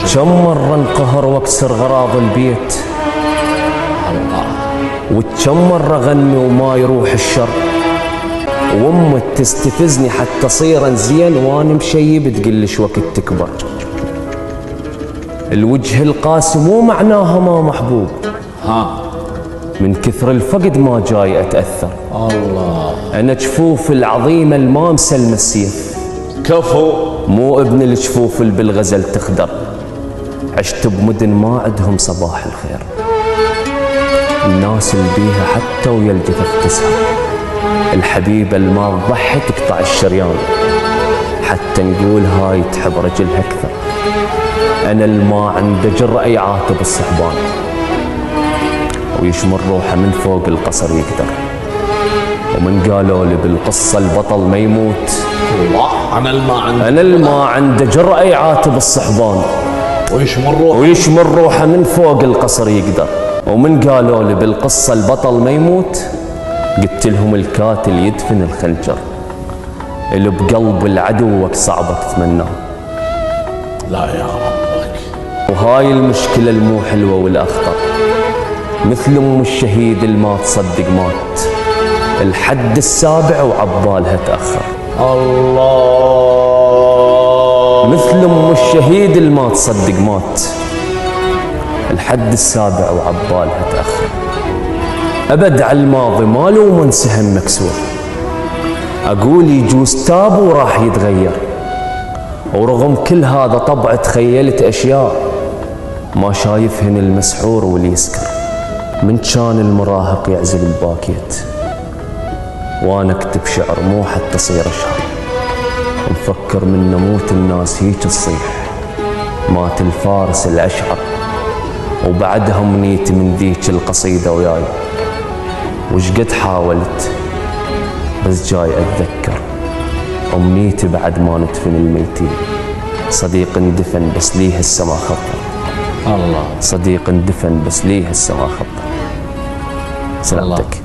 كم مرة انقهر واكسر غراض البيت، وكم مرة غني وما يروح الشر، وامي تستفزني حتى صيرا زين وانا مشيب تقلش وقت تكبر. الوجه القاسي مو معناها ما محبوب، من كثر الفقد ما جاي اتاثر. الله، انا جفوف العظيمه الما مسلمه السيف، كفو، مو ابن الجفوف اللي بالغزل تخدر. عشت بمدن ما عندهم صباح الخير، الناس اللي بيها حتى ويا الجثث تسهر. الحبيبه اللي ما تضحي تقطع الشريان، حتى نقول هاي تحب رجلها اكثر. انا اللي ما عنده جرأة يعاتب الصحبان، ويشمر روحه من فوق القصر يقدر. ومن قالوا لي بالقصة البطل ما يموت، الله، أنا اللي ما عنده جرأة يعاتب الصحبان، ويشمر روحه من فوق القصر يقدر. ومن قالوا لي بالقصة البطل ما يموت، قلت لهم الكاتل يدفن الخنجر اللي بقلب العدوك صعبك تتمناه. لا يا ربك. وهاي المشكلة المو حلوة والأخطر، مثل أم الشهيد اللي ما تصدق مات، الحد السابع وعبالها تأخر. الله، مثل أم الشهيد اللي ما تصدق مات، الحد السابع وعبالها تأخر. أبد على الماضي ما لوم سهم مكسور، أقول يجوز تاب وراح يتغير. ورغم كل هذا طبع تخيلت أشياء ما شايفهن المسحور واللي يسكر. من كان المراهق يعزل الباكيت، وانا اكتب شعر مو حتى صير اشهر. مفكر من نموت الناس هيك تصيح، مات الفارس الاشعر. وبعدها منيت من ذيك القصيدة وياي، وش قد حاولت بس جاي اتذكر امنيتي بعد ما ندفن الميتين. صديق اندفن بس ليه السما خطر، الله، صديق اندفن بس ليه السما خطر. سلامتك.